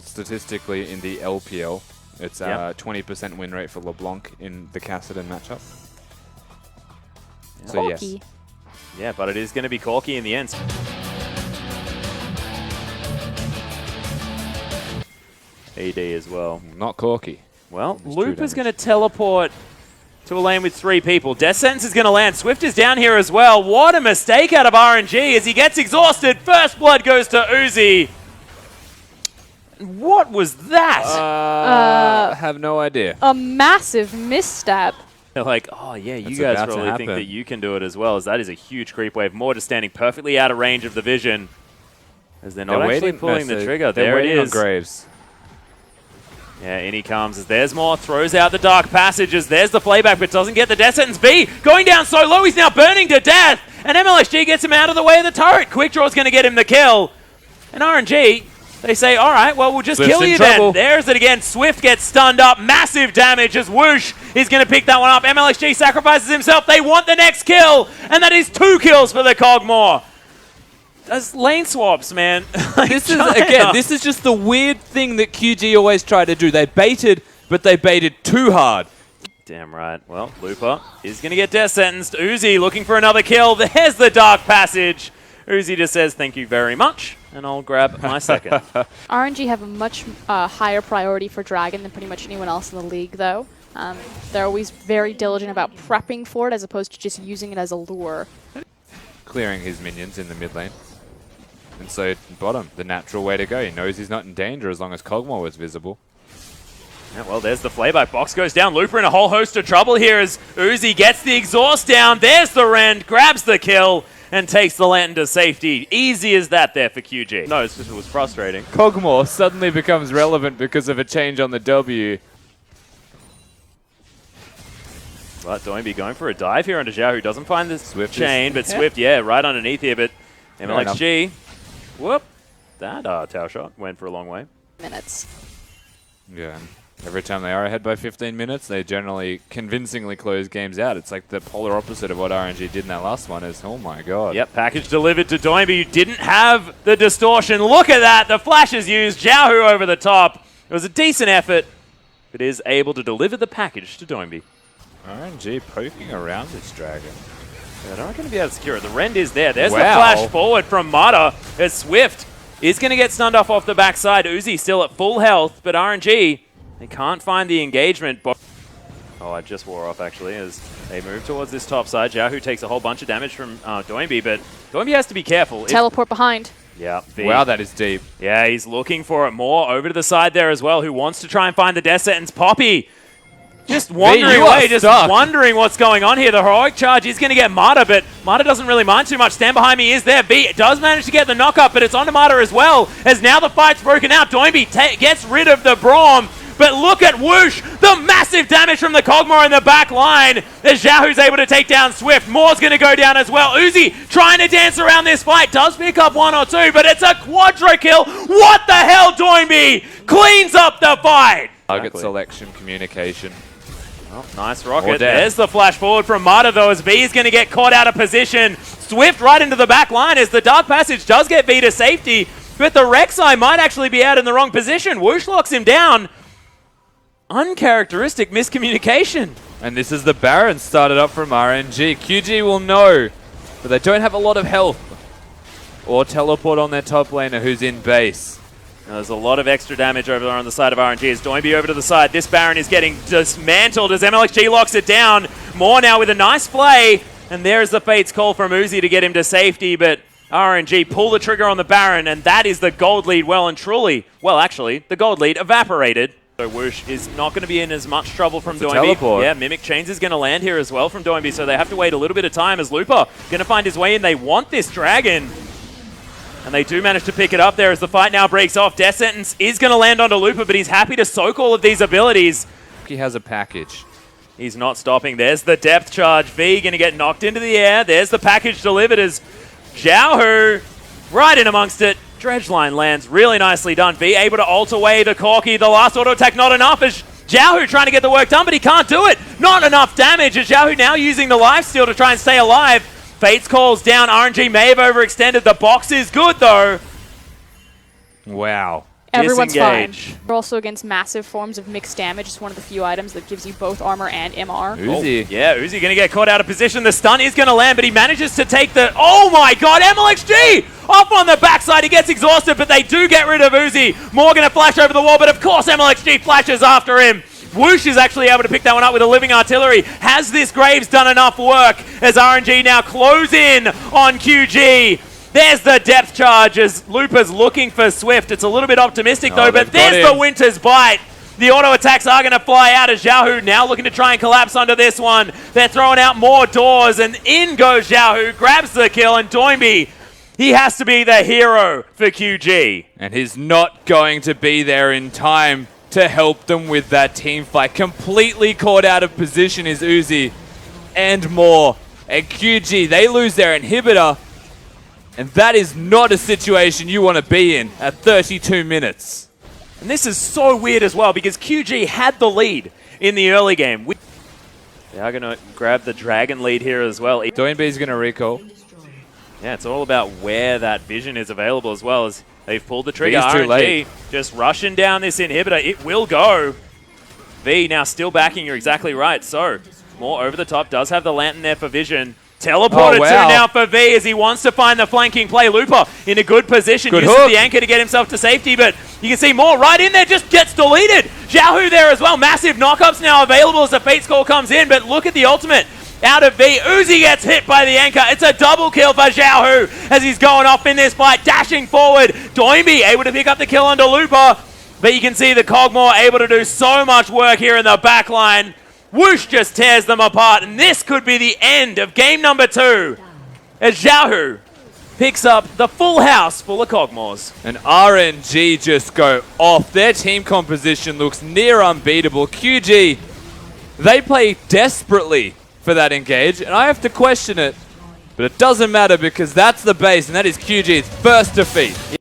Statistically, in the LPL, it's 20% win rate for LeBlanc in the Kassadin matchup. Yeah. So Corky. yes. Yeah, but it is going to be Corky in the end. ED as well. Not Corky. Well, Just Loop 2 is going to teleport to a lane with 3 people. Death Sentence is going to land. Swift is down here as well. What a mistake out of RNG as he gets exhausted. First blood goes to Uzi. What was that? I have no idea. A massive misstep. They're like, oh yeah, you That's guys about to probably think happen. that you can do it as well, as that is a huge creep wave. More just standing perfectly out of range of the vision. As they're not actually pulling the trigger. There it is. On Graves. Yeah, in he comes as there's more, throws out the dark passages, there's the playback, but doesn't get the death sentence. B going down so low, he's now burning to death, and MLSG gets him out of the way of the turret. Quick Draw's going to get him the kill, and RNG, they say, all right, well, we'll just Swift's kill in you trouble. then. There's it again. Swift gets stunned up, massive damage as Whoosh is going to pick that one up. MLSG sacrifices himself, they want the next kill, and that is 2 kills for the Cogmore. That's lane swaps, man. Like, This is just the weird thing that QG always try to do. They baited, but they baited too hard. Damn right. Well, Looper is going to get death sentenced. Uzi looking for another kill. There's the dark passage. Uzi just says thank you very much, and I'll grab my second. RNG have a much higher priority for Dragon than pretty much anyone else in the league, though. They're always very diligent about prepping for it as opposed to just using it as a lure. Clearing his minions in the mid lane. And so, bottom, the natural way to go. He knows he's not in danger as long as Cogmore was visible. Yeah, well, there's the flayback. Box goes down. Looper in a whole host of trouble here as Uzi gets the exhaust down. There's the rend, grabs the kill, and takes the lantern to safety. Easy as that there for QG. No, it's just it was frustrating. Cogmore suddenly becomes relevant because of a change on the W. But Doinby going for a dive here onto Zhao, who doesn't find this Swift chain, but Swift, yeah, right underneath here. But MLXG, whoop, that tower shot went for a long way. Minutes. Yeah. Every time they are ahead by 15 minutes, they generally convincingly close games out. It's like the polar opposite of what RNG did in that last one is, oh my god. Yep, package delivered to Doinby, who didn't have the distortion. Look at that, the flash is used, Zhao over the top. It was a decent effort, but is able to deliver the package to Doinby. RNG poking around this dragon. They're not going to be able to secure it. The rend is there. There's the Wow. flash forward from Mata as Swift is going to get stunned off the backside. Uzi still at full health, but RNG, they can't find the engagement. Oh, I just wore off actually as they move towards this top side. Zhao, who takes a whole bunch of damage from Doinby, but Doinby has to be careful. Teleport behind. Yeah. V. Wow, that is deep. Yeah, he's looking for it more over to the side there as well, who wants to try and find the death sentence. Poppy just wandering you are away, just stuck. wondering what's going on here. The heroic charge is going to get Mata, but Mata doesn't really mind too much. Stand behind me is there. V does manage to get the knock up, but it's onto Mata as well, as now the fight's broken out. Doinby gets rid of the Braum, but look at Whoosh, the massive damage from the Cogmore in the back line, as Zhao who's able to take down Swift. Moore's going to go down as well. Uzi trying to dance around this fight, does pick up 1 or 2, but it's a quadra kill. What the hell, Doinby cleans up the fight. Target selection, communication. Oh, nice rocket. Or death. There's the flash forward from Mata, though, as V is going to get caught out of position. Swift right into the back line as the Dark Passage does get V to safety, but the Rek'Sai might actually be out in the wrong position. Whoosh locks him down. Uncharacteristic miscommunication. And this is the Baron started up from RNG. QG will know, but they don't have a lot of health. Or teleport on their top laner who's in base. Now, there's a lot of extra damage over there on the side of RNG as Doinby over to the side. This Baron is getting dismantled as MLXG locks it down. More now with a nice play. And there's the Fate's call from Uzi to get him to safety. But RNG pull the trigger on the Baron, and that is the gold lead well and truly. Well, actually, the gold lead evaporated. So Whoosh is not going to be in as much trouble from Doinby. Teleport. Yeah, Mimic Chains is going to land here as well from Doinby, so they have to wait a little bit of time as Looper going to find his way in. They want this dragon. And they do manage to pick it up there as the fight now breaks off. Death Sentence is going to land onto Looper, but he's happy to soak all of these abilities. He has a package. He's not stopping. There's the depth charge. V going to get knocked into the air. There's the package delivered as Zhao right in amongst it. Dredge line lands really nicely done. V able to ult away the Corki. The last auto attack not enough as Zhao trying to get the work done, but he can't do it. Not enough damage as Zhao now using the lifesteal to try and stay alive. Fates calls down. RNG may have overextended. The box is good, though. Wow. Everyone's fine. Disengage. We're also against massive forms of mixed damage. It's one of the few items that gives you both armor and MR. Uzi. Yeah, Uzi going to get caught out of position. The stun is going to land, but he manages to take the... Oh my god, MLXG! Off on the backside, he gets exhausted, but they do get rid of Uzi. More going to flash over the wall, but of course MLXG flashes after him. Whoosh is actually able to pick that one up with a living artillery. Has this Graves done enough work as RNG now close in on QG? There's the depth charge as Lupa's looking for Swift. It's a little bit optimistic though, but they've got there's the him. Winter's Bite. The auto attacks are going to fly out as Xiaohu now looking to try and collapse under this one. They're throwing out more doors and in goes Xiaohu, grabs the kill, and Doinby, he has to be the hero for QG. And he's not going to be there in time to help them with that team fight. Completely caught out of position is Uzi and more. And QG, they lose their inhibitor. And that is not a situation you want to be in at 32 minutes. And this is so weird as well because QG had the lead in the early game. They are going to grab the Dragon lead here as well. Doinby's going to recall. Yeah, it's all about where that vision is available as well as they've pulled the trigger. V's too late. RNG just rushing down this inhibitor. It will go. V now still backing. You're exactly right. So more over the top. Does have the lantern there for vision. Teleported Oh, wow. to now for V as he wants to find the flanking play. Lupa in a good position. Good uses hook. the anchor to get himself to safety, but you can see more right in there. Just gets deleted. Xiaohu there as well. Massive knockups now available as the Fate's Call comes in, but look at the ultimate. Out of V, Uzi gets hit by the anchor. It's a double kill for Xiaohu as he's going off in this fight, dashing forward. Doinby able to pick up the kill under Lupa, but you can see the Cogmore able to do so much work here in the back line. Whoosh just tears them apart, and this could be the end of game number 2 as Xiaohu picks up the full house full of Cogmores. And RNG just go off. Their team composition looks near unbeatable. QG, they play desperately for that engage, and I have to question it, but it doesn't matter because that's the base, and that is QG's first defeat.